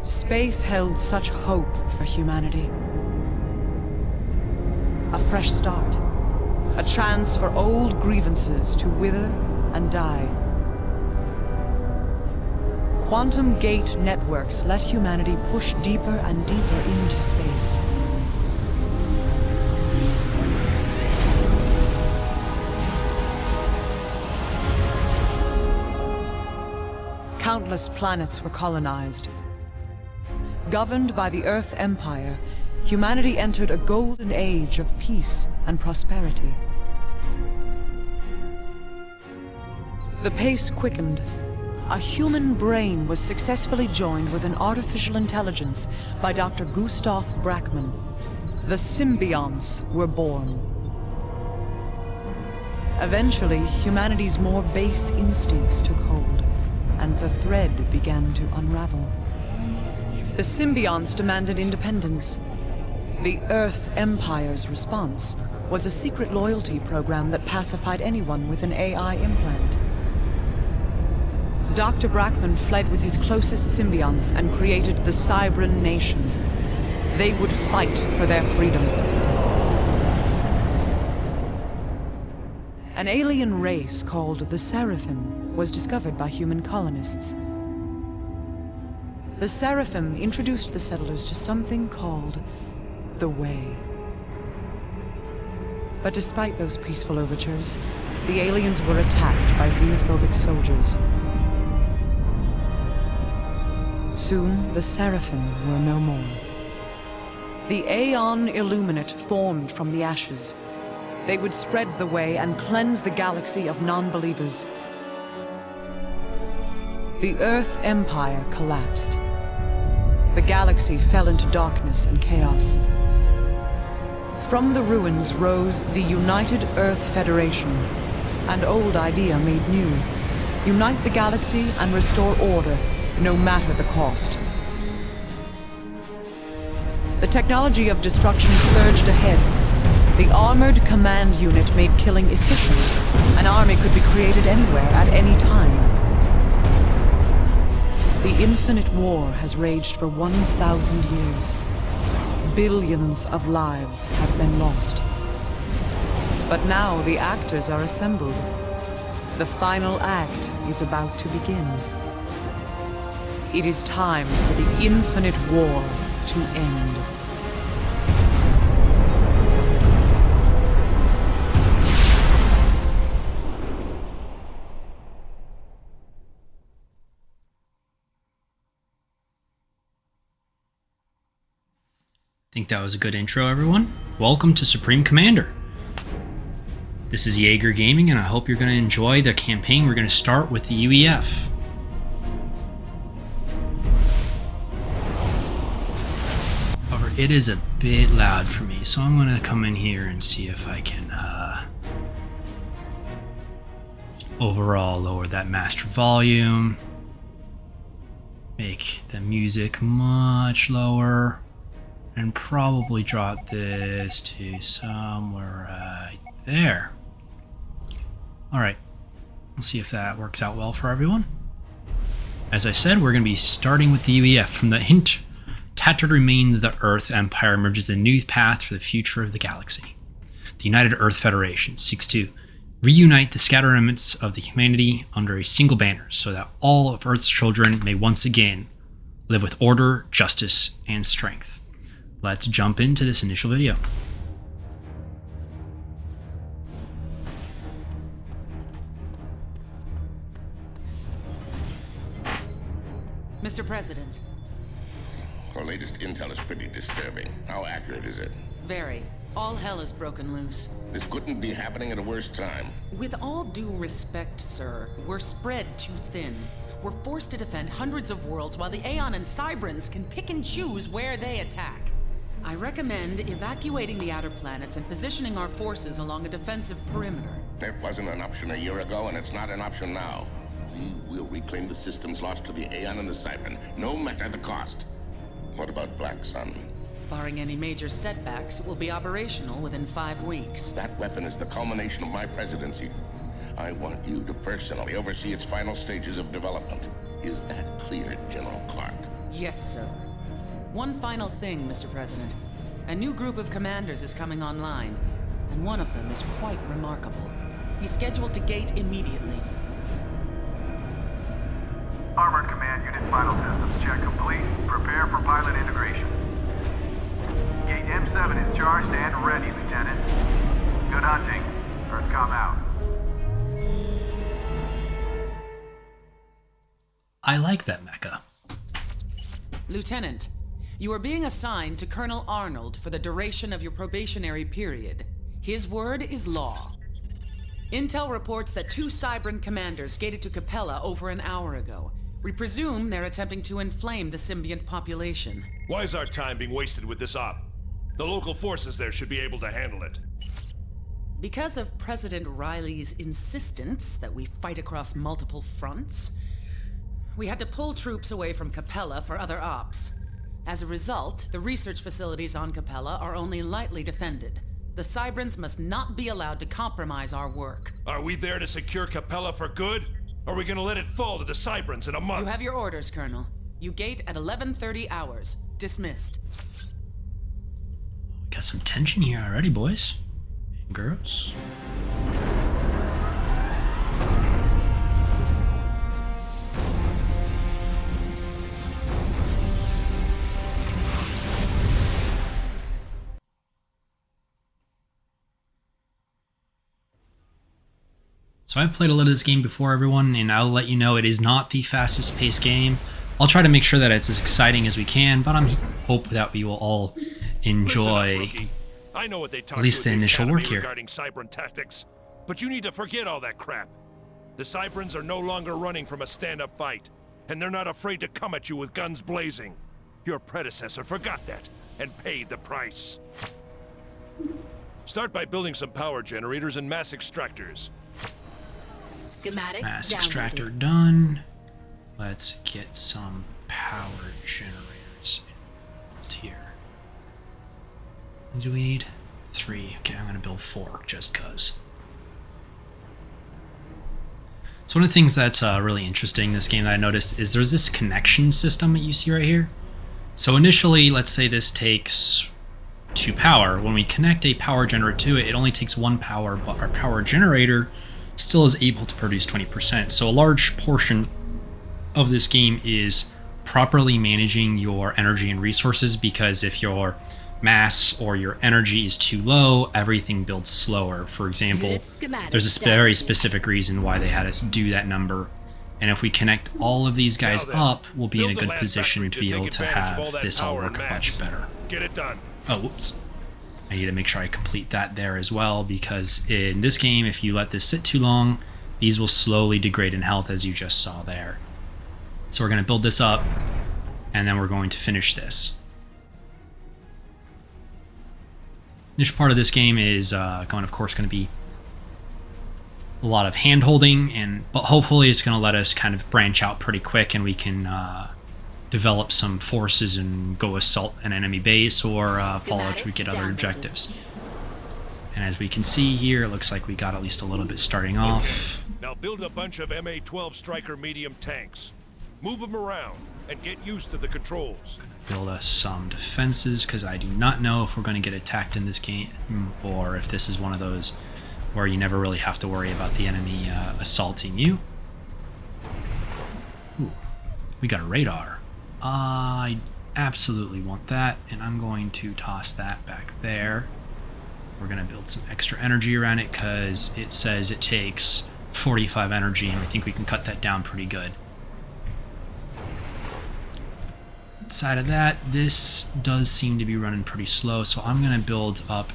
Space held such hope for humanity. A fresh start. A chance for old grievances to wither and die. Quantum gate networks let humanity push deeper and deeper into space. Countless planets were colonized. Governed by the Earth Empire, humanity entered a golden age of peace and prosperity. The pace quickened. A human brain was successfully joined with an artificial intelligence by Dr. Gustav Brackmann. The symbionts were born. Eventually, humanity's more base instincts took hold, and the thread began to unravel. The symbionts demanded independence. The Earth Empire's response was a secret loyalty program that pacified anyone with an AI implant. Dr. Brackmann fled with his closest symbionts and created the Cybran nation. They would fight for their freedom. An alien race called the Seraphim was discovered by human colonists. The Seraphim introduced the settlers to something called the Way. But despite those peaceful overtures, the aliens were attacked by xenophobic soldiers. Soon, the Seraphim were no more. The Aeon Illuminate formed from the ashes. They would spread the Way and cleanse the galaxy of non-believers. The Earth Empire collapsed. The galaxy fell into darkness and chaos. From the ruins rose the United Earth Federation, an old idea made new. Unite the galaxy and restore order, no matter the cost. The technology of destruction surged ahead. The armored command unit made killing efficient. An army could be created anywhere, at any time. The infinite war has raged for 1,000 years. Billions of lives have been lost. But now the actors are assembled. The final act is about to begin. It is time for the infinite war to end. Think that was a good intro, everyone. Welcome to Supreme Commander. This is Jaeger Gaming, and I hope you're going to enjoy the campaign. We're going to start with the UEF. However, it is a bit loud for me, so I'm going to come in here and see if I can overall lower that master volume, make the music much lower, and probably drop this to somewhere right there. Alright, we'll see if that works out well for everyone. As I said, we're going to be starting with the UEF. From the hint, tattered remains the Earth Empire emerges a new path for the future of the galaxy. The United Earth Federation seeks to reunite the scattered remnants of the humanity under a single banner so that all of Earth's children may once again live with order, justice, and strength. Let's jump into this initial video. Mr. President. Our latest intel is pretty disturbing. How accurate is it? Very. All hell is broken loose. This couldn't be happening at a worse time. With all due respect, sir, we're spread too thin. We're forced to defend hundreds of worlds while the Aeon and Cybrans can pick and choose where they attack. I recommend evacuating the outer planets and positioning our forces along a defensive perimeter. That wasn't an option a year ago, and it's not an option now. We will reclaim the systems lost to the Aeon and the Cybran, no matter the cost. What about Black Sun? Barring any major setbacks, it will be operational within 5 weeks. That weapon is the culmination of my presidency. I want you to personally oversee its final stages of development. Is that clear, General Clark? Yes, sir. One final thing, Mr. President. A new group of commanders is coming online, and one of them is quite remarkable. He's scheduled to gate immediately. Armored Command Unit final systems check complete. Prepare for pilot integration. Gate M7 is charged and ready, Lieutenant. Good hunting. Earthcom out. I like that mecha. Lieutenant, you are being assigned to Colonel Arnold for the duration of your probationary period. His word is law. Intel reports that 2 Cybran commanders gated to Capella over an hour ago. We presume they're attempting to inflame the symbiont population. Why is our time being wasted with this op? The local forces there should be able to handle it. Because of President Riley's insistence that we fight across multiple fronts, we had to pull troops away from Capella for other ops. As a result, the research facilities on Capella are only lightly defended. The Cybrans must not be allowed to compromise our work. Are we there to secure Capella for good? Or are we gonna let it fall to the Cybrans in a month? You have your orders, Colonel. You gate at 11:30 hours. Dismissed. Got some tension here already, boys and girls. So I've played a lot of this game before, everyone, and I'll let you know it is not the fastest paced game. I'll try to make sure that it's as exciting as we can, but I'm hope that we will all enjoy Listen up, I know what they talk at least to the at initial Academy work here. regarding Cybran tactics, but you need to forget all that crap. The Cybrans are no longer running from a stand-up fight, and they're not afraid to come at you with guns blazing. Your predecessor forgot that and paid the price. Start by building some power generators and mass extractors. Schematics Mass downloaded. extractor done. Let's get some power generators involved here. Do we need 3? Okay, I'm gonna build 4 just cause. So one of the things that's really interesting in this game that I noticed is there's this connection system that you see right here. So initially, let's say this takes 2 power. When we connect a power generator to it, it only takes 1 power, but our power generator still is able to produce 20%. So a large portion of this game is properly managing your energy and resources, because if your mass or your energy is too low, everything builds slower. For example, Unit schematics there's a very downloaded. specific reason why they had us do that number. And if we connect all of these guys Now then, up, we'll be in a build the good lab position factory to be take able to advantage of all have that this all power work and much mass. better. Get it done. Oh, whoops. I need to make sure I complete that there as well, because in this game, if you let this sit too long, these will slowly degrade in health, as you just saw there. So we're going to build this up, and then we're going to finish this. This part of this game is of course, going to be a lot of hand-holding, but hopefully it's going to let us kind of branch out pretty quick, and we can develop some forces and go assault an enemy base or follow to get other objectives. And as we can see here, it looks like we got at least a little bit starting off. Now build a bunch of MA-12 Striker medium tanks. Move them around and get used to the controls. Build us some defenses, because I do not know if we're going to get attacked in this game, or if this is one of those where you never really have to worry about the enemy assaulting you. Ooh, we got a radar. I absolutely want that, and I'm going to toss that back there. We're going to build some extra energy around it, because it says it takes 45 energy, and I think we can cut that down pretty good. Outside of that, this does seem to be running pretty slow, so I'm going to build up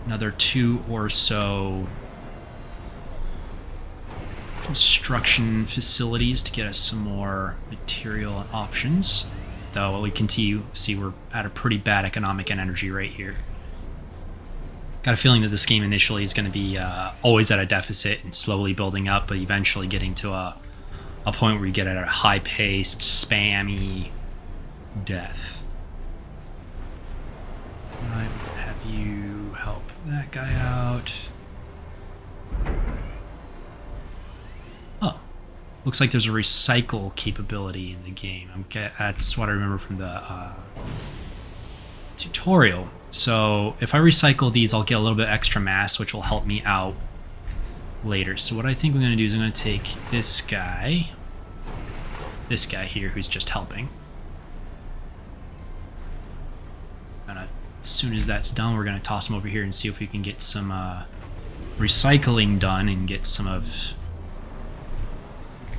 another 2 or so construction facilities to get us some more material and options. Though we continue to see we're at a pretty bad economic and energy rate here. Got a feeling that this game initially is going to be always at a deficit and slowly building up, but eventually getting to a point where you get at a high-paced, spammy death. Alright, we're gonna have you help that guy out. Oh, Looks like there's a recycle capability in the game. That's what I remember from the tutorial. So if I recycle these, I'll get a little bit extra mass, which will help me out later. So what I think I'm going to do is I'm going to take this guy here who's just helping. And as soon as that's done, we're going to toss him over here and see if we can get some recycling done and get some of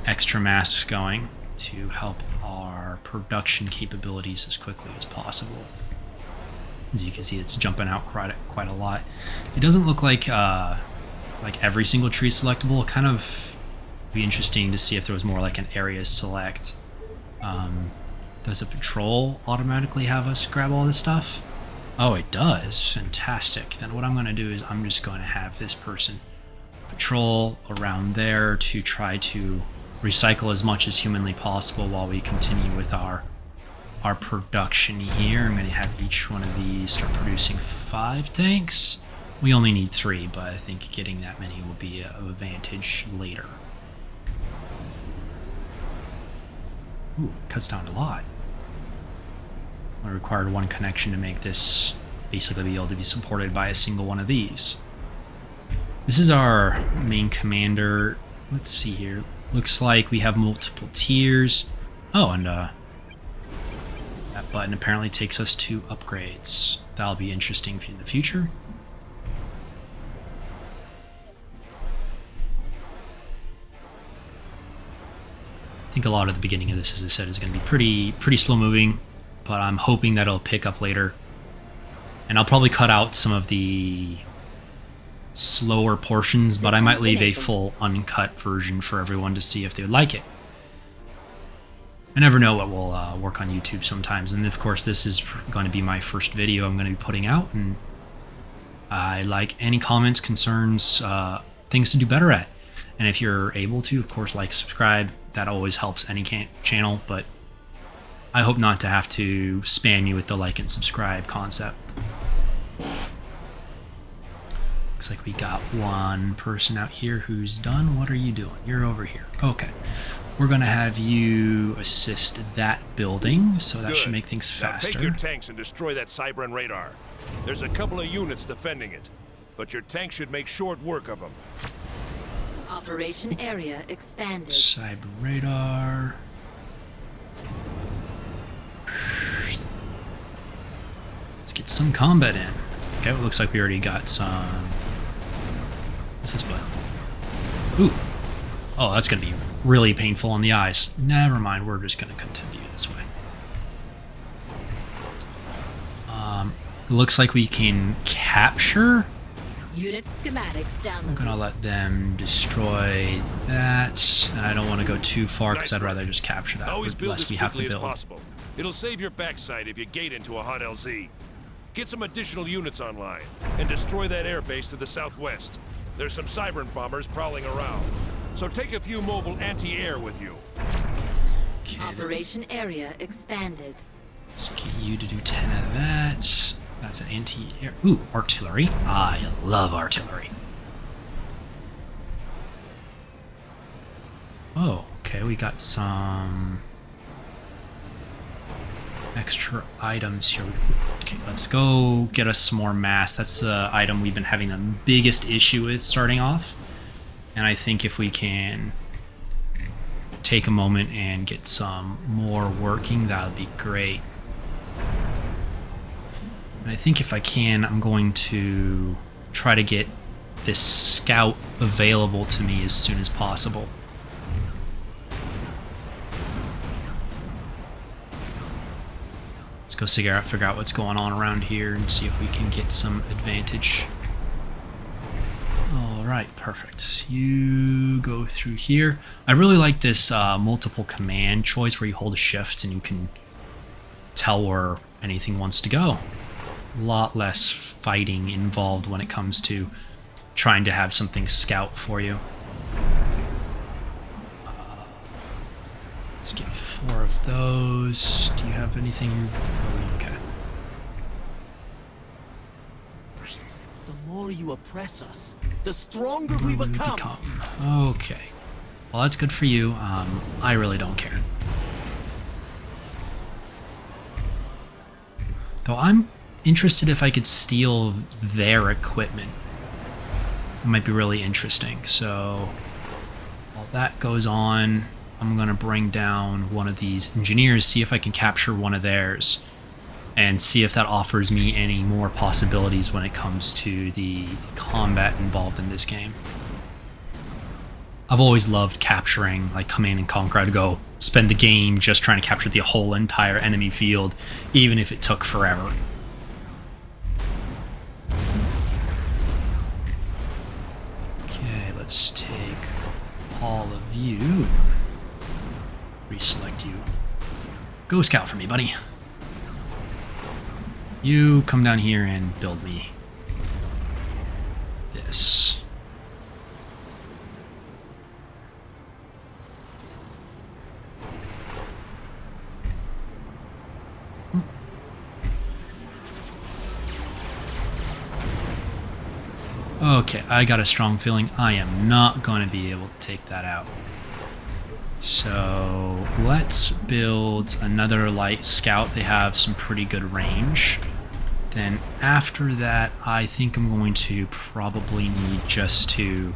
extra mass going to help our production capabilities as quickly as possible. As you can see, it's jumping out quite a lot. It doesn't look like every single tree is selectable. It kind of be interesting to see if there was more like an area select. Does a patrol automatically have us grab all this stuff? Oh, it does. Fantastic. Then what I'm going to do is I'm just going to have this person patrol around there to try to recycle as much as humanly possible while we continue with our production here. I'm going to have each one of these start producing 5 tanks. We only need 3, but I think getting that many will be an advantage later. Ooh, it cuts down a lot. I required 1 connection to make this basically be able to be supported by a single one of these. This is our main commander. Let's see here. Looks like we have multiple tiers. Oh, and that button apparently takes us to upgrades. That'll be interesting in the future. I think a lot of the beginning of this, as I said, is going to be pretty slow moving, but I'm hoping that it'll pick up later. And I'll probably cut out some of the slower portions, but I might leave a full uncut version for everyone to see if they would like it. I never know what will work on YouTube sometimes, and of course this is going to be my first video I'm going to be putting out, and I like any comments, concerns, things to do better at. And if you're able to, of course, like, subscribe. That always helps any channel, but I hope not to have to spam you with the like and subscribe concept. Looks like we got 1 person out here who's done. What are you doing? You're over here. Okay. We're going to have you assist that building, so that should make things faster. Now take your tanks and destroy that Cybran radar. There's a couple of units defending it, but your tank should make short work of them. Operation area expanded. Cyber radar. Let's get some combat in. Okay, it looks like we already got some. What's this button? Ooh. Oh, that's going to be really painful on the eyes. Never mind, we're just going to continue this way. It looks like we can capture. Unit schematics down. I'm gonna let them destroy that, and I don't want to go too far because I'd rather just capture that unless we have to build. It'll save your backside if you gate into a hot LZ. Get some additional units online and destroy that airbase to the southwest. There's some Cybran bombers prowling around, so take a few mobile anti-air with you. Okay, Operation area expanded. let's get you to do 10 of that. That's an anti-air. Ooh, artillery. I love artillery. Oh, okay, we got some extra items here. Okay, let's go get us some more mass. That's the item we've been having the biggest issue with starting off. And I think if we can take a moment and get some more working, that would be great. And I think if I can, I'm going to try to get this scout available to me as soon as possible. Let's go figure out what's going on around here and see if we can get some advantage. Alright, perfect. You go through here. I really like this multiple command choice where you hold a shift and you can tell where anything wants to go. A lot less fighting involved when it comes to trying to have something scout for you. Let's get 4 of those. Do you have anything? Okay. The more you oppress us, the stronger we become. Okay. Well, that's good for you. I really don't care. Though I'm interested if I could steal their equipment. It might be really interesting. So while that goes on, I'm going to bring down one of these engineers, see if I can capture one of theirs, and see if that offers me any more possibilities when it comes to the combat involved in this game. I've always loved capturing, like Command and Conquer. I'd go spend the game just trying to capture the whole entire enemy field, even if it took forever. Okay, let's take all of you. Reselect you. Go scout for me, buddy. You come down here and build me this. Okay, I got a strong feeling I am not going to be able to take that out. So let's build another light scout. They have some pretty good range. Then after that, I think I'm going to probably need just to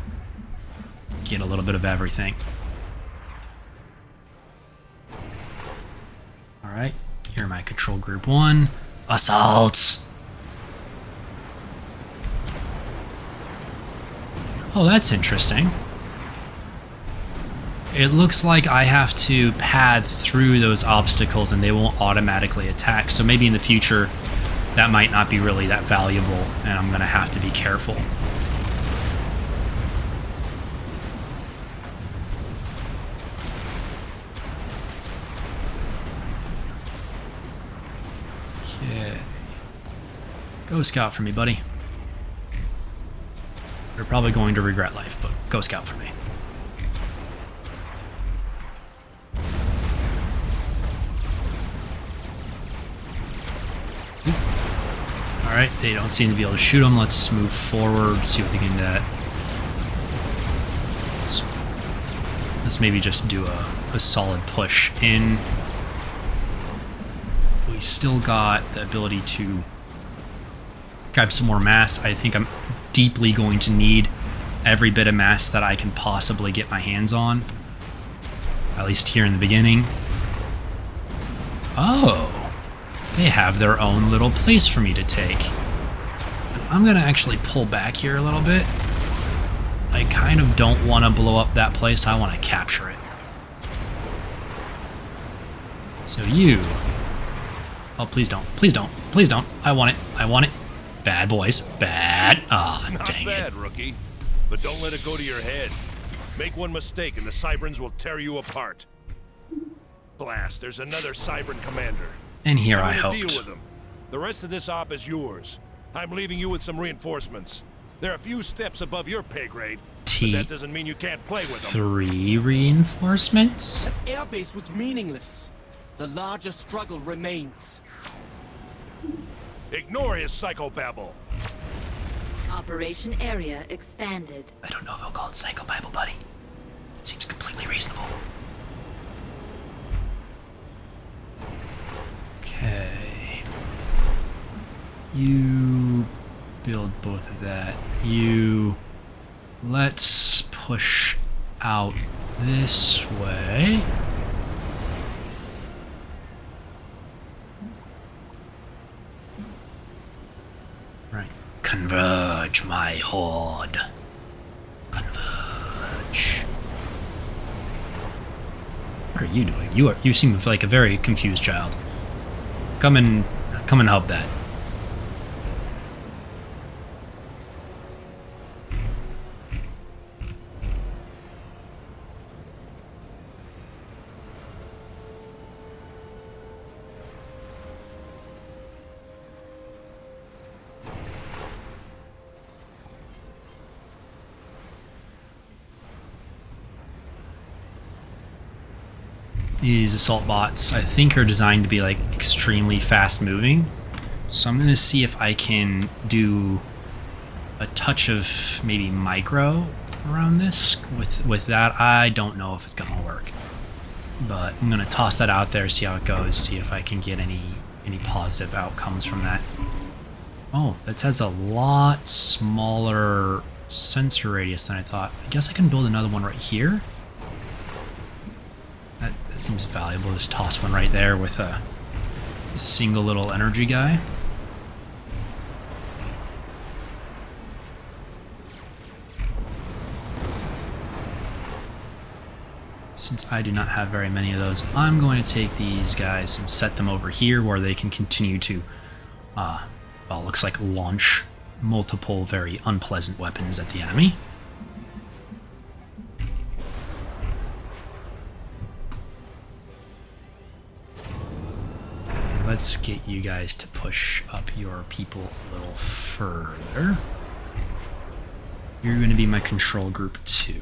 get a little bit of everything. Alright, you're my control group 1. Assault! Oh, that's interesting. It looks like I have to pad through those obstacles and they won't automatically attack. So maybe in the future, that might not be really that valuable and I'm going to have to be careful. Okay. Go scout for me, buddy. You're probably going to regret life, but go scout for me. Alright, they don't seem to be able to shoot them. Let's move forward, see what they can get. So, let's maybe just do a solid push in. We still got the ability to grab some more mass. I think I'm deeply going to need every bit of mass that I can possibly get my hands on. At least here in the beginning. Oh! They have their own little place for me to take. And I'm going to actually pull back here a little bit. I kind of don't want to blow up that place. I want to capture it. So you... Oh, please don't. Please don't. Please don't. I want it. I want it. Bad boys. Bad. Ah, Not dang bad, it. rookie. But don't let it go to your head. Make one mistake and the Cybrans will tear you apart. Blast, there's another Cybran commander. And here I I'm gonna hoped. deal with him. The rest of this op is yours. I'm leaving you with some reinforcements. They're a few steps above your pay grade, but that doesn't mean you can't play with them. 3 reinforcements? Airbase was meaningless. The larger struggle remains. Ignore his psychobabble. Operation area expanded. I don't know if I'll call it psychobabble, buddy. It seems completely reasonable. Okay. You build both of that. You... Let's push out this way. Right. Converge, my horde. Converge. What are you doing? You seem like a very confused child. Come and help that. These assault bots, I think, are designed to be like extremely fast moving. So I'm gonna see if I can do a touch of maybe micro around this. With that, I don't know if it's gonna work. But I'm gonna toss that out there, see how it goes, see if I can get any positive outcomes from that. Oh, that has a lot smaller sensor radius than I thought. I guess I can build another one right here. That seems valuable. Just toss one right there with a single little energy guy. Since I do not have very many of those, I'm going to take these guys and set them over here where they can continue to, well, looks like launch multiple very unpleasant weapons at the enemy. And let's get you guys to push up your people a little further. You're going to be my control group 2.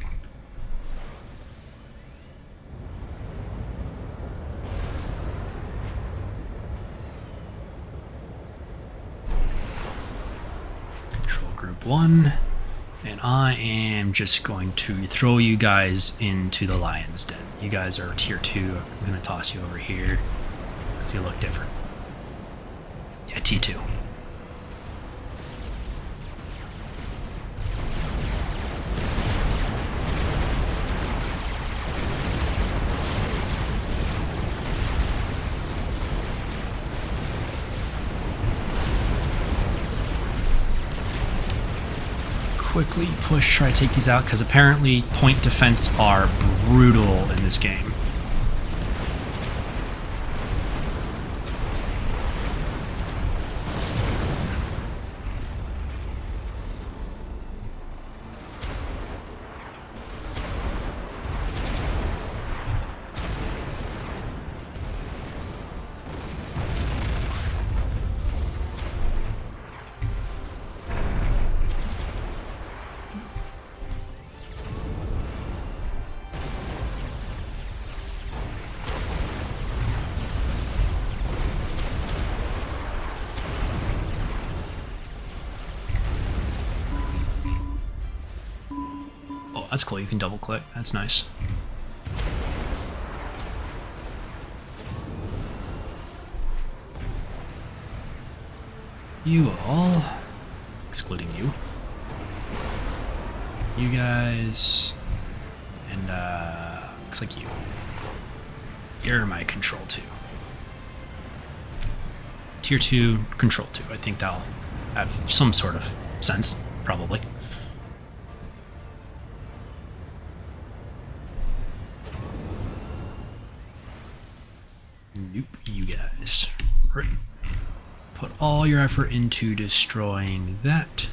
Group 1, and I am just going to throw you guys into the lion's den. You guys are tier 2. I'm going to toss you over here because you look different. Yeah, T2. Quickly push, try to take these out, because apparently point defense are brutal in this game. That's cool, you can double click. That's nice. You all, excluding you. You guys, and looks like you. You're my control 2. Tier 2, control 2. I think that'll have some sort of sense, probably. Nope, you guys. Put all your effort into destroying that.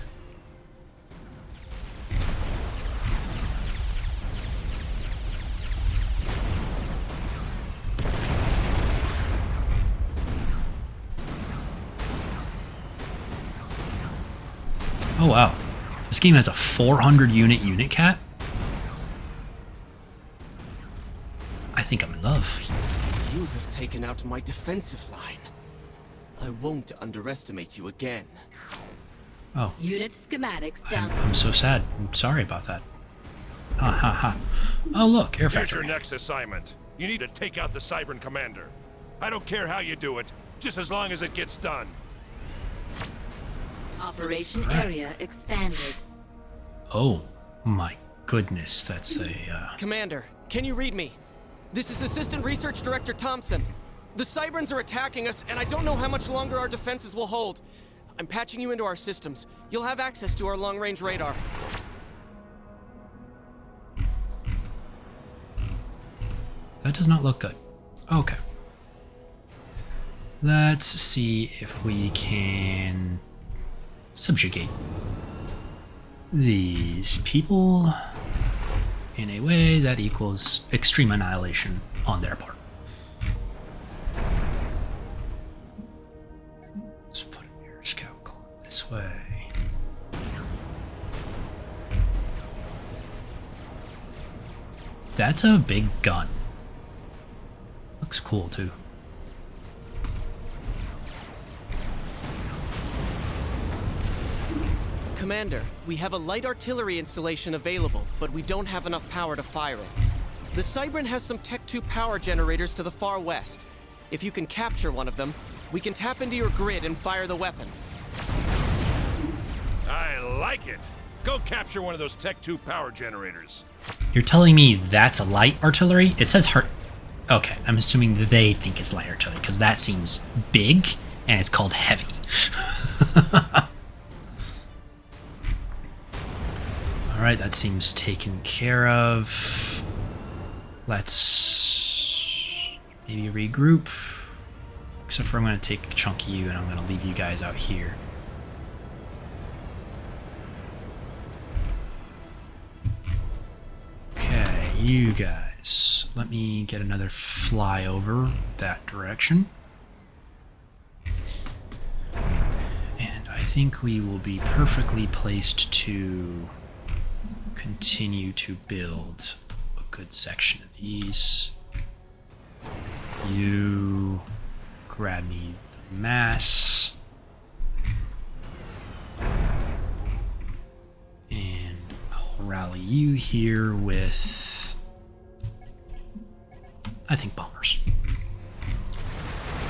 Oh wow. This game has a 400 unit cap? I think I'm in love. You have taken out my defensive line. I won't underestimate you again. Oh. Unit schematics down. I'm so sad. I'm sorry about that. Ha ha ha. Oh look, Air Here's Factory. your next assignment. You need to take out the Cybran commander. I don't care how you do it, just as long as it gets done. Operation area expanded. Oh my goodness, that's a Commander, can you read me? This is Assistant Research Director Thompson. The Cybrans are attacking us, and I don't know how much longer our defenses will hold. I'm patching you into our systems. You'll have access to our long-range radar. that does not look good. Okay. Let's see if we can subjugate these people in a way that equals extreme annihilation on their part. Let's put an air scout going this way. That's a big gun. Looks cool too. Commander, we have a light artillery installation available, but we don't have enough power to fire it. The Cybran has some Tech 2 power generators to the far west. If you can capture one of them, we can tap into your grid and fire the weapon. I like it. Go capture one of those Tech 2 power generators. You're telling me that's a light artillery? It says heart. Okay, I'm assuming they think it's light artillery because that seems big and it's called heavy. Alright, that seems taken care of. Let's maybe regroup. Except for I'm going to take a chunk of you and I'm going to leave you guys out here. Okay, you guys. Let me get another flyover that direction. And I think we will be perfectly placed to continue to build a good section of these. You grab me the mass. And I'll rally you here with, I think, bombers.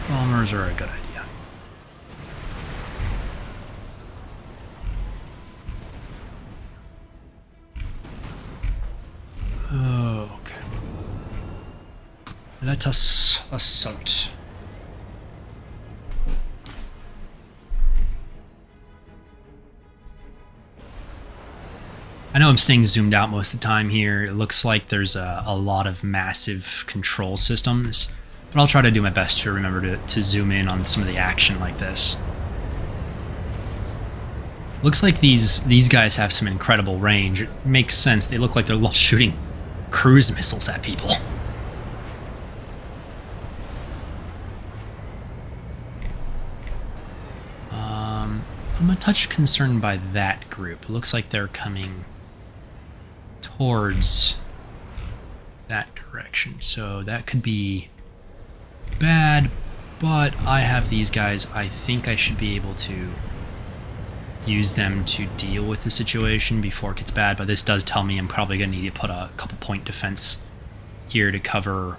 Bombers are a good idea. Okay. Let us assault. I know I'm staying zoomed out most of the time here. It looks like there's a lot of massive control systems, but I'll try to do my best to remember to zoom in on some of the action like this. Looks like these guys have some incredible range. It makes sense. They look like they're shooting cruise missiles at people. I'm a touch concerned by that group. It looks like they're coming towards that direction, so that could be bad, but I have these guys. I think I should be able to use them to deal with the situation before it gets bad, but this does tell me I'm probably going to need to put a couple point defense here to cover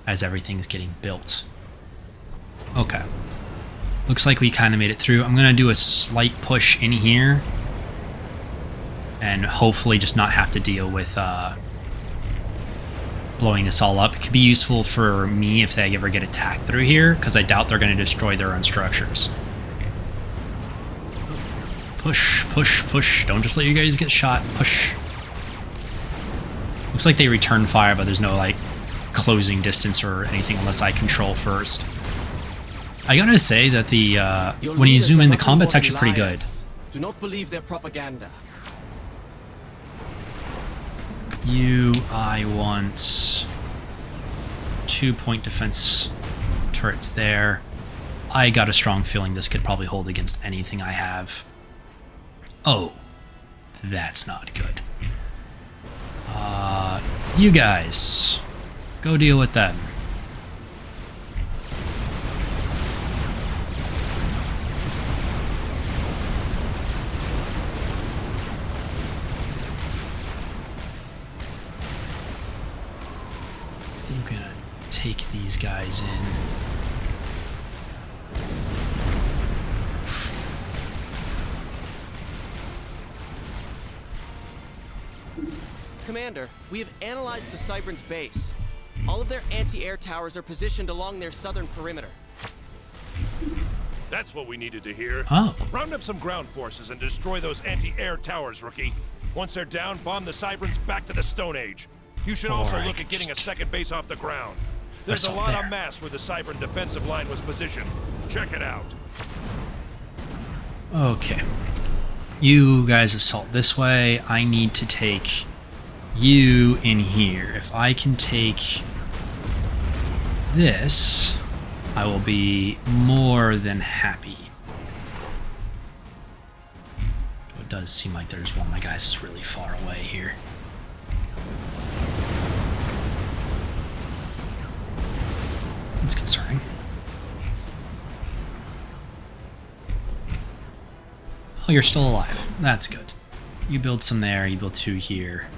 as everything's getting built. Okay. Looks like we kind of made it through. I'm going to do a slight push in here and hopefully just not have to deal with blowing this all up. It could be useful for me if they ever get attacked through here, because I doubt they're going to destroy their own structures. Push, push, push. Don't just let you guys get shot. Push. Looks like they return fire, but there's no, like, closing distance or anything unless I control first. I gotta say that the when you zoom in, the combat's actually pretty good. Do not believe their propaganda. I want 2 point defense turrets there. I got a strong feeling this could probably hold against anything I have. Oh, that's not good. You guys, go deal with them. I'm gonna take these guys in. Commander, we have analyzed the Cybran's base. All of their anti-air towers are positioned along their southern perimeter. That's what we needed to hear. Oh. Round up some ground forces and destroy those anti-air towers, rookie. Once they're down, bomb the Cybrans back to the Stone Age. You should also look at getting a second base off the ground. There's a lot of mass where the Cybran defensive line was positioned. Check it out. Okay. You guys assault this way. I need to take you in here. If I can take this, I will be more than happy. It does seem like there's one of my guys is really far away here. That's concerning. Oh, you're still alive. That's good. You build some there, you build 2 here.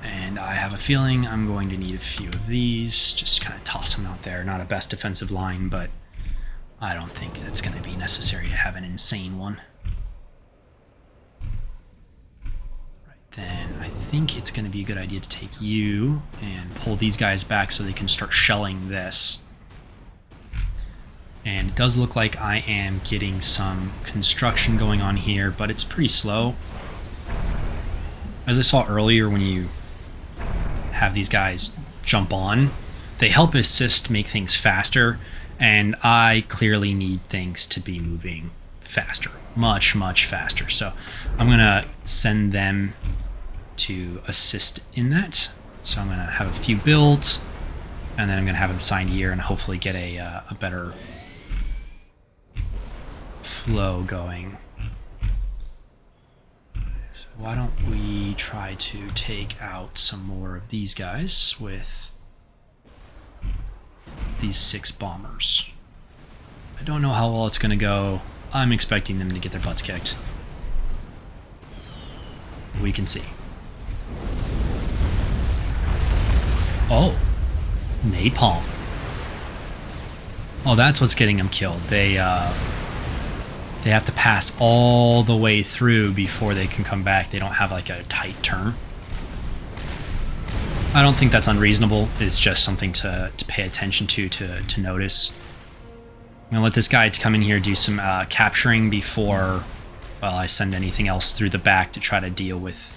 And I have a feeling I'm going to need a few of these. Just kind of toss them out there. Not a best defensive line, but I don't think it's going to be necessary to have an insane one. Right then, I think it's going to be a good idea to take you and pull these guys back so they can start shelling this. And it does look like I am getting some construction going on here, but it's pretty slow. As I saw earlier, when you have these guys jump on, they help assist make things faster, and I clearly need things to be moving faster, much faster. So I'm gonna send them to assist in that. So I'm gonna have a few built, and then I'm gonna have them signed here and hopefully get a better flow going. So why don't we try to take out some more of these guys with these 6 bombers. I don't know how well it's going to go. I'm expecting them to get their butts kicked. We can see. Oh, napalm. Oh, that's what's getting them killed. They have to pass all the way through before they can come back. They don't have like a tight turn. I don't think that's unreasonable. It's just something to pay attention to notice. I'm gonna let this guy come in here, do some capturing before, well, I send anything else through the back to try to deal with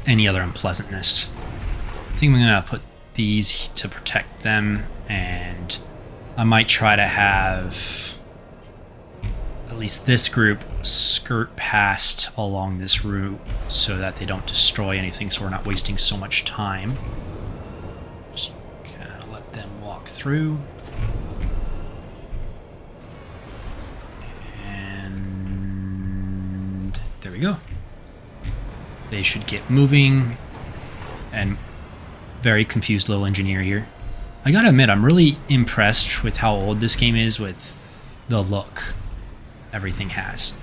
any other unpleasantness. I think I'm gonna put these to protect them, and I might try to have at least this group skirt past along this route so that they don't destroy anything, so we're not wasting so much time. Just kind of let them walk through. And there we go. They should get moving. And very confused little engineer here. I gotta admit, I'm really impressed with how old this game is with the look everything has.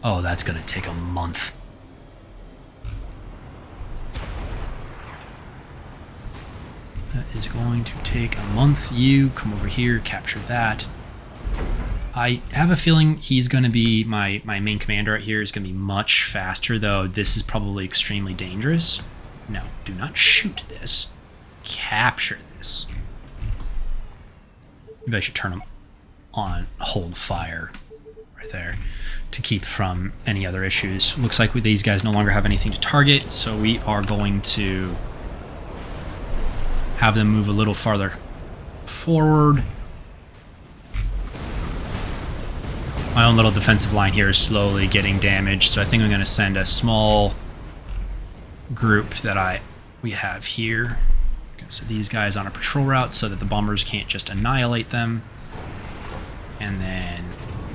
Oh, that's gonna take a month. That is going to take a month. You come over here, capture that. I have a feeling he's gonna be, my main commander right here is gonna be much faster, though this is probably extremely dangerous. No, do not shoot this. Capture this. Maybe I should turn him on hold fire right there to keep from any other issues. Looks like these guys no longer have anything to target, so we are going to have them move a little farther forward. My own little defensive line here is slowly getting damaged, so I think I'm going to send a small group that we have here. So these guys on a patrol route so that the bombers can't just annihilate them. And then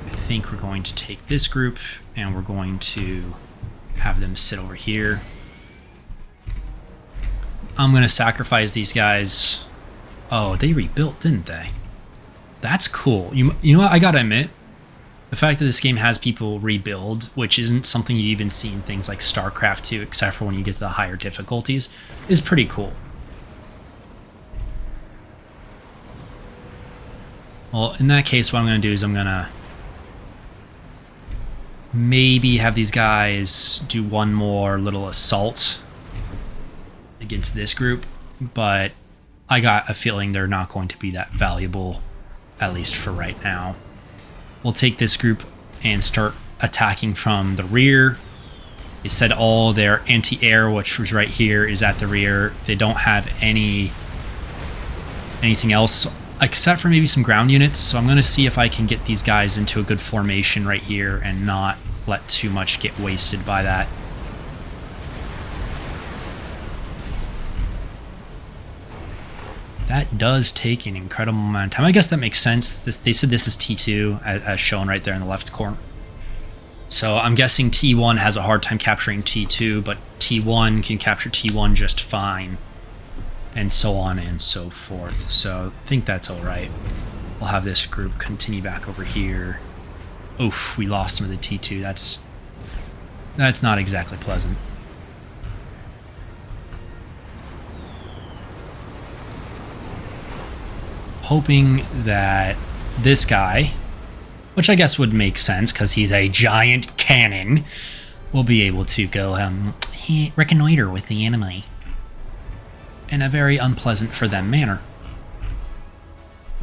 I think we're going to take this group and we're going to have them sit over here. I'm going to sacrifice these guys. Oh, they rebuilt, didn't they? That's cool. You know what? I gotta admit, the fact that this game has people rebuild, which isn't something you even see in things like StarCraft 2, except for when you get to the higher difficulties, is pretty cool. Well, in that case, what I'm going to do is I'm going to maybe have these guys do one more little assault against this group, but I got a feeling they're not going to be that valuable, at least for right now. We'll take this group and start attacking from the rear. They said all their anti-air, which was right here, is at the rear. They don't have anything else except for maybe some ground units, so I'm going to see if I can get these guys into a good formation right here and not let too much get wasted by that. That does take an incredible amount of time. I guess that makes sense. They said this is T2, as shown right there in the left corner. So I'm guessing T1 has a hard time capturing T2, but T1 can capture T1 just fine, and so on and so forth. So I think that's all right. We'll have this group continue back over here. Oof, we lost some of the T2. That's not exactly pleasant. Hoping that this guy, which I guess would make sense because he's a giant cannon, will be able to go reconnoiter with the enemy in a very unpleasant for them manner.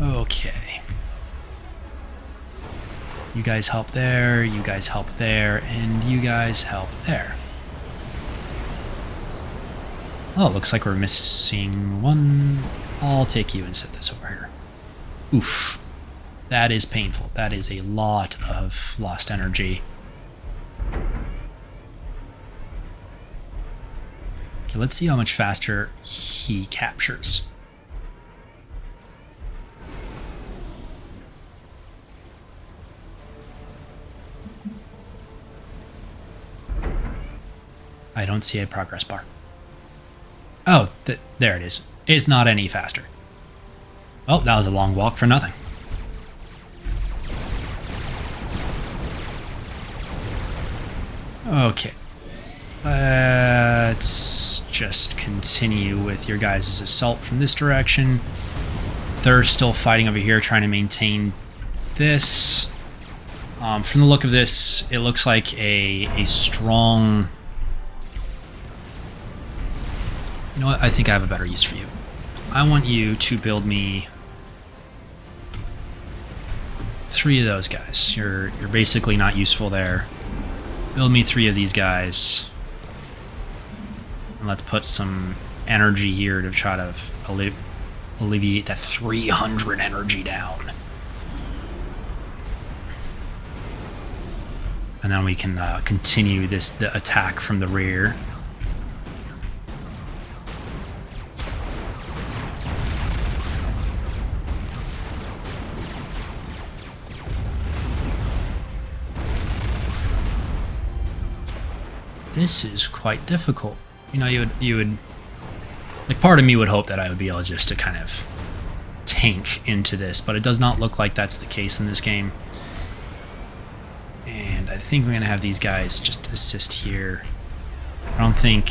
Okay. You guys help there, you guys help there, and you guys help there. Oh, looks like we're missing one. I'll take you and set this over here. Oof. That is painful. That is a lot of lost energy. Okay, let's see how much faster he captures. I don't see a progress bar. Oh, there it is. It's not any faster. Oh, that was a long walk for nothing. Okay. Let's just continue with your guys' assault from this direction. They're still fighting over here, trying to maintain this. From the look of this, it looks like a strong... You know what? I think I have a better use for you. I want you to build me 3 of those guys. You're basically not useful there. Build me 3 of these guys. And let's put some energy here to try to alleviate that 300 energy down. And then we can continue the attack from the rear. This is quite difficult. You know, you would like, part of me would hope that I would be able just to kind of tank into this, but it does not look like that's the case in this game. And I think we're gonna have these guys just assist here. I don't think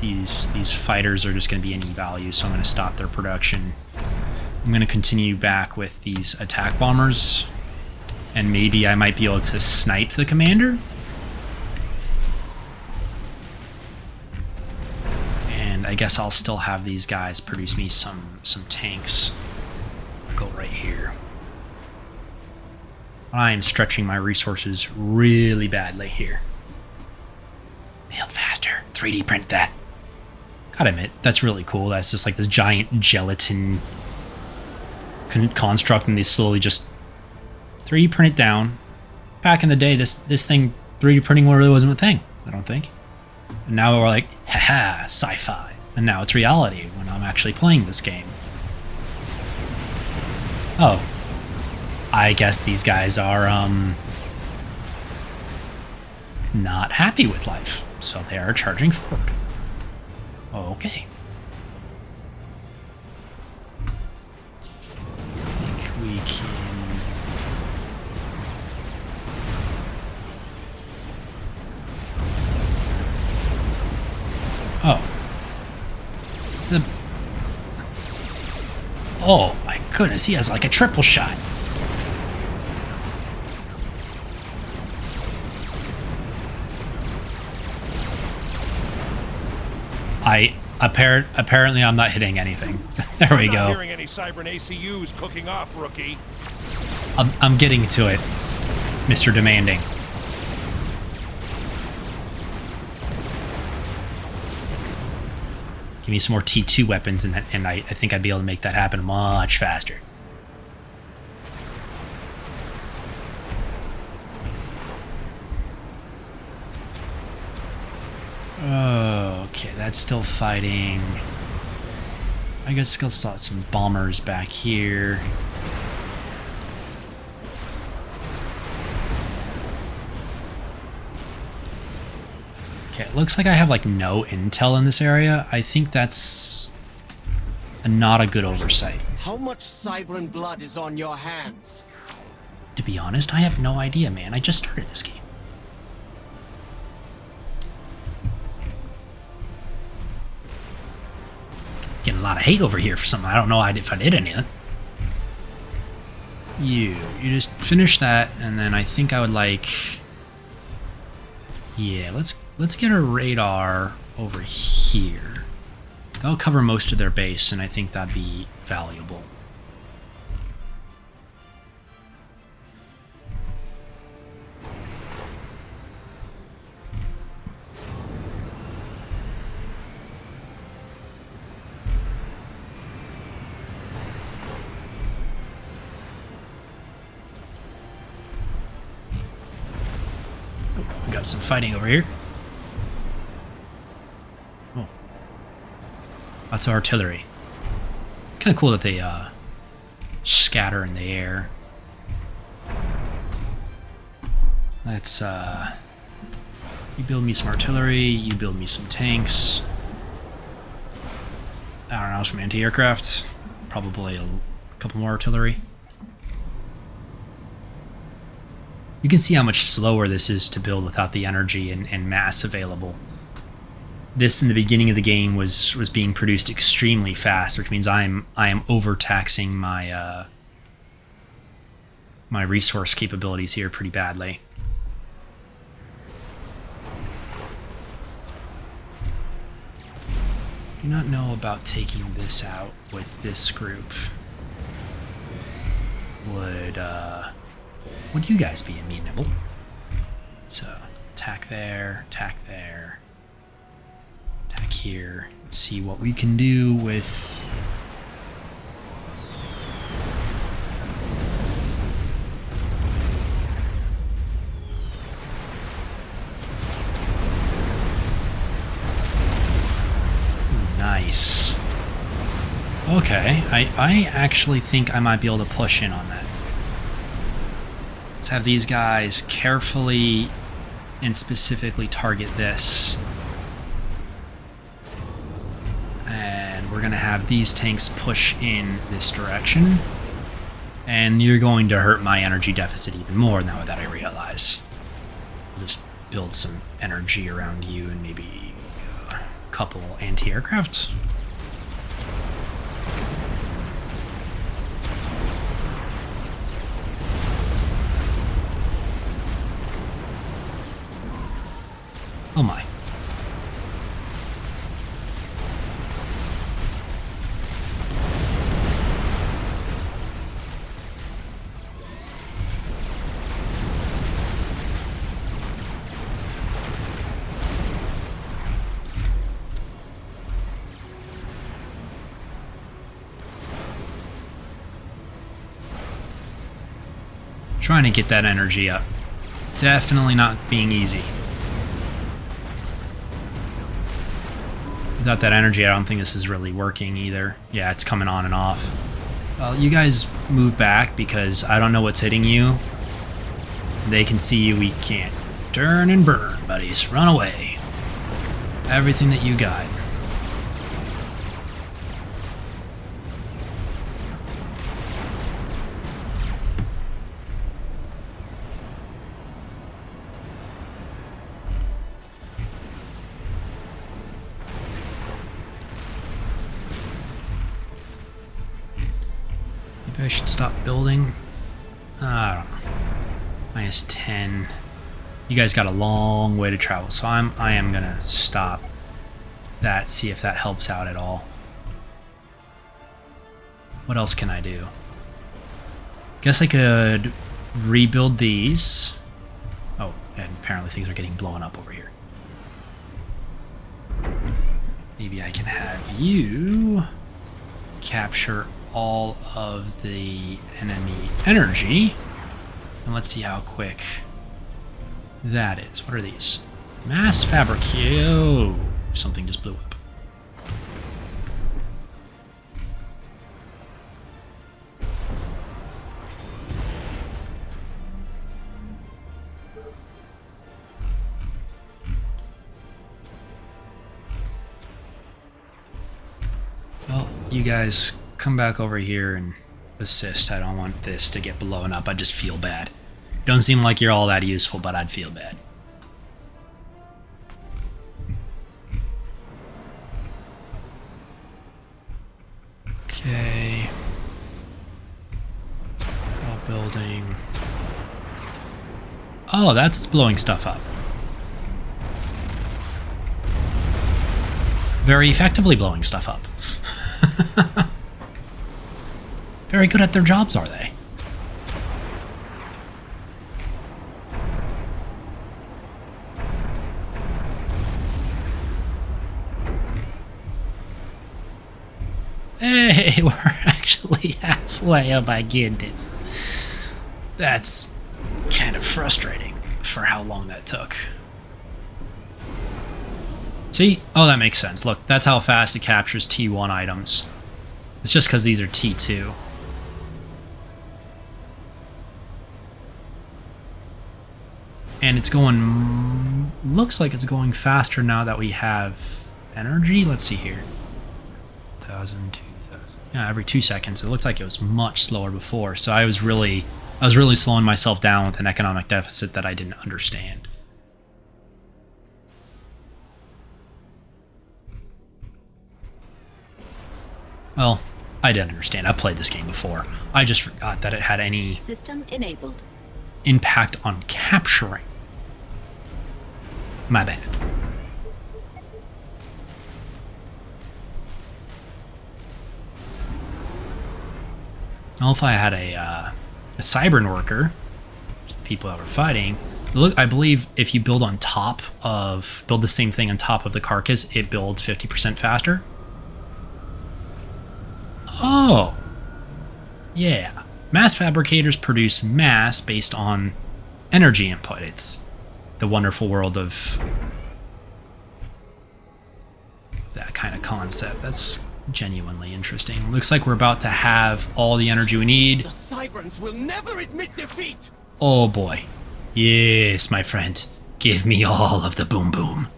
these fighters are just gonna be any value, so I'm gonna stop their production. I'm gonna continue back with these attack bombers, and maybe I might be able to snipe the commander. I guess I'll still have these guys produce me some tanks. I'll go right here. I am stretching my resources really badly here. Build faster. 3D print that. Gotta admit, that's really cool. That's just like this giant gelatin construct, and they slowly just 3D print it down. Back in the day, this thing, 3D printing really wasn't a thing, I don't think. And now we're like, haha, sci-fi. And now it's reality when I'm actually playing this game. Oh. I guess these guys are, not happy with life. So they are charging forward. Okay. I think we can... Oh. Oh my goodness, he has like a triple shot. Apparently I'm not hitting anything. There we go. I'm not hearing any Cybran ACUs cooking off, rookie. I'm getting to it, Mr. Demanding. Give me some more T2 weapons, and I think I'd be able to make that happen much faster. Okay, that's still fighting. I guess I'll slot some bombers back here. Okay, it looks like I have like no intel in this area. I think that's not a good oversight. How much Cybran blood is on your hands? To be honest, I have no idea, man. I just started this game. Getting a lot of hate over here for something I don't know if I did anything. You just finish that, and then I think I would like... Yeah, let's get a radar over here. That'll cover most of their base, and I think that'd be valuable. We got some fighting over here. Oh. Lots of artillery. It's kind of cool that they scatter in the air. Let's you build me some artillery, you build me some tanks. I don't know, some anti-aircraft. Probably a couple more artillery. You can see how much slower this is to build without the energy and mass available. This in the beginning of the game was being produced extremely fast, which means I am overtaxing my my resource capabilities here pretty badly. Do not know about taking this out with this group. Would you guys be amenable? So, attack there, attack here. See what we can do with... Ooh, nice. Okay, I actually think I might be able to push in on that. Let's have these guys carefully and specifically target this. And we're going to have these tanks push in this direction. And you're going to hurt my energy deficit even more now that I realize. I'll just build some energy around you and maybe a couple anti-aircrafts. Oh my. Trying to get that energy up. Definitely not being easy. Without that energy, I don't think this is really working either. Yeah, it's coming on and off. Well, you guys move back because I don't know what's hitting you. They can see you, we can't. Turn and burn, buddies. Run away. Everything that you got. I should stop building. I don't know. Minus 10. You guys got a long way to travel, so I am gonna stop that, see if that helps out at all. What else can I do? Guess I could rebuild these. Oh, and apparently things are getting blown up over here. Maybe I can have you capture all of the enemy energy. And let's see how quick that is. What are these? Mass fabricate. Oh, something just blew up. Well, you guys come back over here and assist. I don't want this to get blown up. I just feel bad. Don't seem like you're all that useful, but I'd feel bad. Okay. All building. Oh, that's what's blowing stuff up. Very effectively blowing stuff up. Very good at their jobs, are they? Hey, we're actually halfway. Oh my goodness. That's kind of frustrating for how long that took. See? Oh, that makes sense. Look, that's how fast it captures T1 items. It's just because these are T2. And it's going... looks like it's going faster now that we have energy. Let's see here. 1,000, 2,000. Yeah, every 2 seconds. It looked like it was much slower before. So I was really slowing myself down with an economic deficit that I didn't understand. Well, I didn't understand. I've played this game before. I just forgot that it had any System enabled. impact on capturing. My bad. Well, if I had a Cybran worker, just the people that were fighting, look, I believe if you build the same thing on top of the carcass, it builds 50% faster. Oh, yeah. Mass fabricators produce mass based on energy input. It's the wonderful world of that kind of concept. That's genuinely interesting. Looks like we're about to have all the energy we need. The Cybrans will never admit defeat! Oh boy. Yes, my friend. Give me all of the boom boom.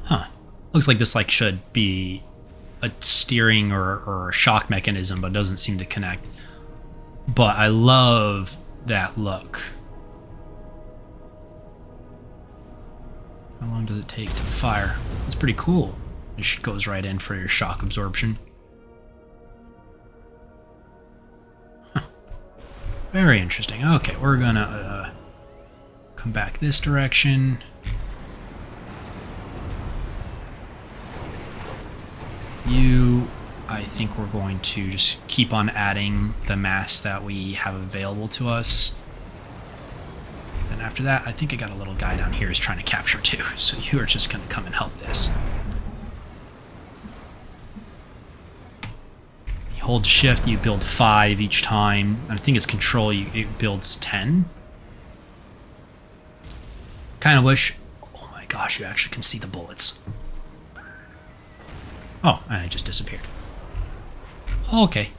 Huh. Looks like this should be a steering or a shock mechanism, but doesn't seem to connect. But I love that look. How long does it take to fire? That's pretty cool. It just goes right in for your shock absorption. Huh. Very interesting. Okay, we're gonna come back this direction. You, I think we're going to just keep on adding the mass that we have available to us. And after that, I think I got a little guy down here who's trying to capture too. So you are just going to come and help this. You hold shift, you build 5 each time. I think it's control, it builds 10. Kind of wish... Oh my gosh, you actually can see the bullets. Oh, and it just disappeared. Okay.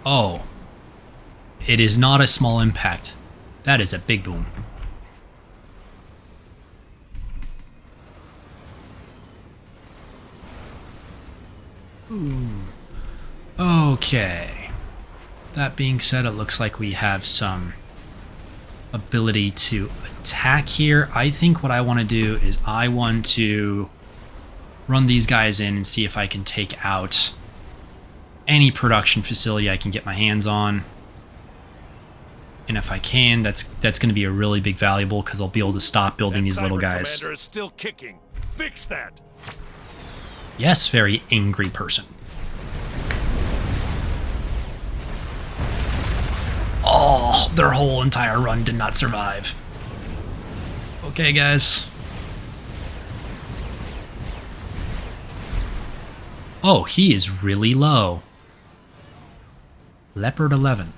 Oh. It is not a small impact. That is a big boom. Ooh. Okay. That being said, it looks like we have some ability to attack here. I think what I want to do is I want to run these guys in and see if I can take out any production facility I can get my hands on. And if I can, that's going to be a really big valuable because I'll be able to stop building these little guys. Commander is still kicking. Fix that. Yes, very angry person. Oh, their whole entire run did not survive. Okay, guys. Oh, he is really low. Leopard 11.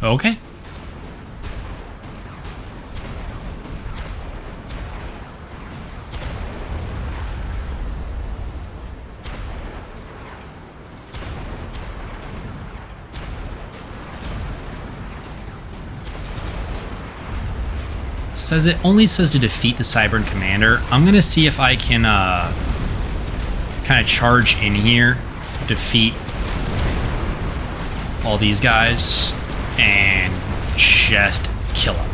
Okay. says it only says to defeat the Cybran commander. I'm gonna see if I can kind of charge in here, defeat all these guys, and just kill them.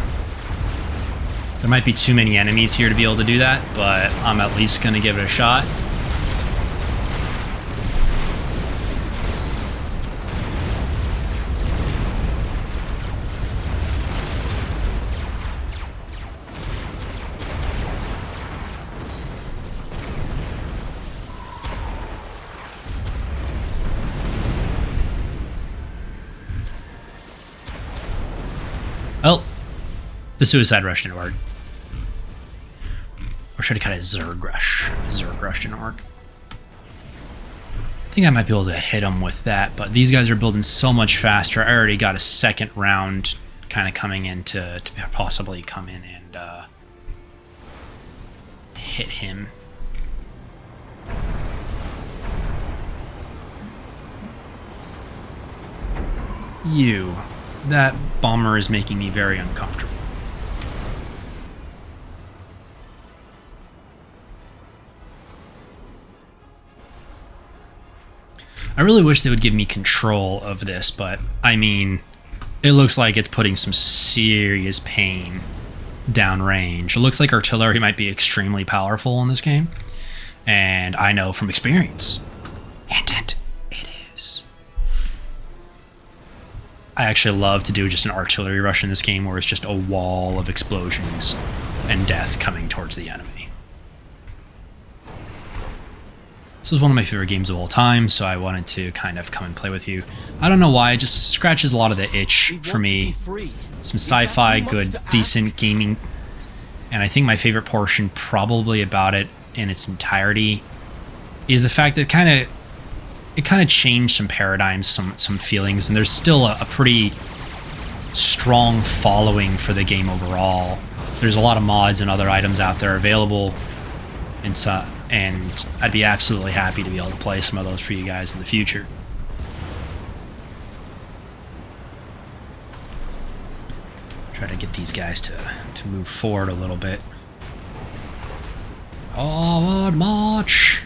There might be too many enemies here to be able to do that, but I'm at least gonna give it a shot. Well, the suicide rush didn't work. Or should I cut a Zerg rush? Zerg rush didn't work. I think I might be able to hit them with that, but these guys are building so much faster. I already got a second round kind of coming in to possibly come in and hit him. You. That bomber is making me very uncomfortable. I really wish they would give me control of this, but I mean, it looks like it's putting some serious pain downrange. It looks like artillery might be extremely powerful in this game, and I know from experience. Hint, it is. I actually love to do just an artillery rush in this game where it's just a wall of explosions and death coming towards the enemy. This is one of my favorite games of all time, so I wanted to kind of come and play with you. I don't know why, it just scratches a lot of the itch for me. Some sci-fi, good, decent gaming. And I think my favorite portion probably about it in its entirety is the fact that it kind of changed some paradigms, some feelings, and there's still a pretty strong following for the game overall. There's a lot of mods and other items out there available, and I'd be absolutely happy to be able to play some of those for you guys in the future. Try to get these guys to move forward a little bit. Forward march!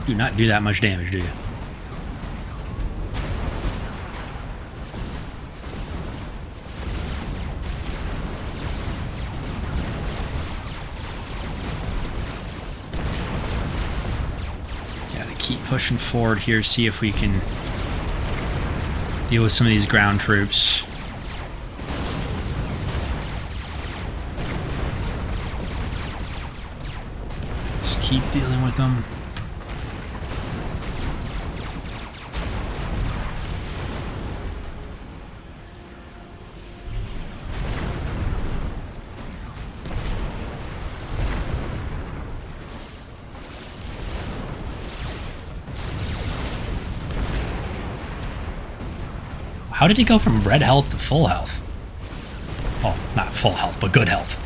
Do not do that much damage, do you? Gotta keep pushing forward here, see if we can deal with some of these ground troops. Just keep dealing with them. How did he go from red health to full health? Well, not full health, but good health.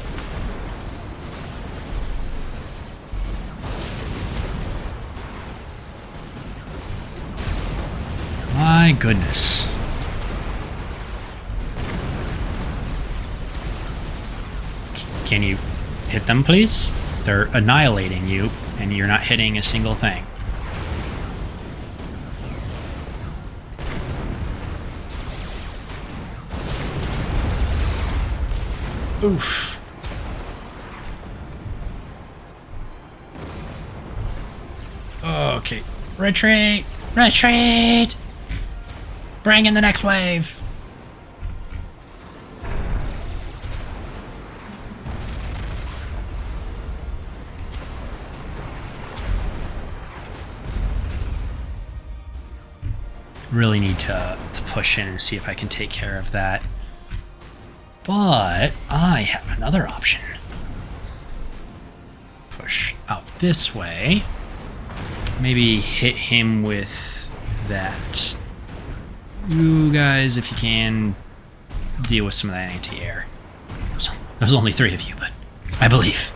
My goodness. Can you hit them, please? They're annihilating you, and you're not hitting a single thing. Oof. Okay. Retreat! Retreat! Bring in the next wave! Really need to push in and see if I can take care of that. But I have another option. Push out this way. Maybe hit him with that. You guys, if you can, deal with some of that anti-air. There's only 3 of you, but I believe.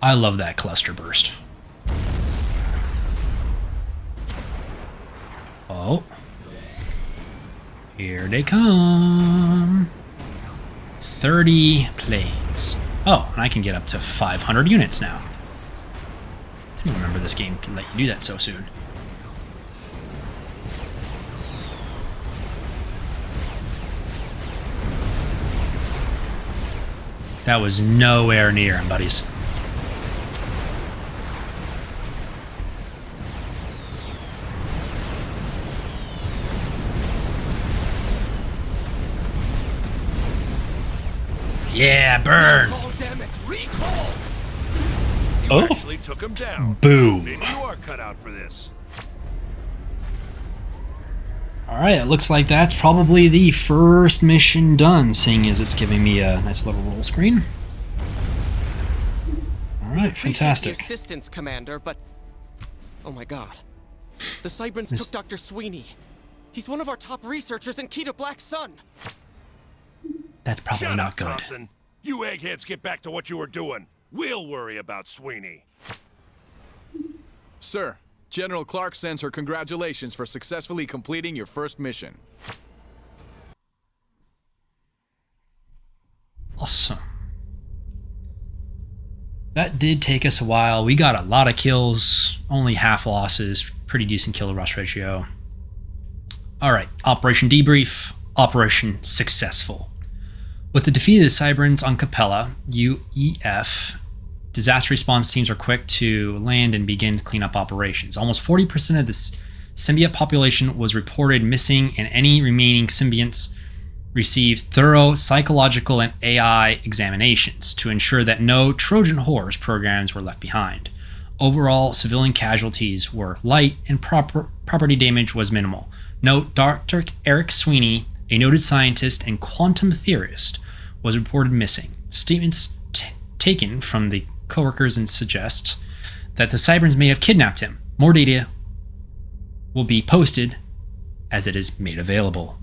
I love that cluster burst. Oh. Here they come. 30 planes. Oh, and I can get up to 500 units now. Didn't remember this game can let you do that so soon. That was nowhere near him, buddies. Yeah, burn! Oh, damn it! Recall! You Oh. actually took him down. Boom. Maybe you are cut out for this. Alright, it looks like that's probably the first mission done, seeing as it's giving me a nice little roll screen. Alright, Appreciate fantastic. the assistance, Commander, but... Oh my god. The Cybrans Miss- took Dr. Sweeney. He's one of our top researchers and key to Black Sun. That's probably Shut not up, good. Thompson. You eggheads get back to what you were doing. We'll worry about Sweeney. Sir, General Clark sends her congratulations for successfully completing your first mission. Awesome. That did take us a while. We got a lot of kills, only half losses, pretty decent kill to rush ratio. Alright, Operation Debrief, Operation Successful. With the defeat of the Cybrans on Capella, UEF, disaster response teams are quick to land and begin cleanup operations. Almost 40% of the symbiote population was reported missing, and any remaining symbionts received thorough psychological and AI examinations to ensure that no Trojan horse programs were left behind. Overall, civilian casualties were light and property damage was minimal. Note, Dr. Eric Sweeney, a noted scientist and quantum theorist, was reported missing. Statements taken from the coworkers and suggest that the Cybrans may have kidnapped him. More data will be posted as it is made available.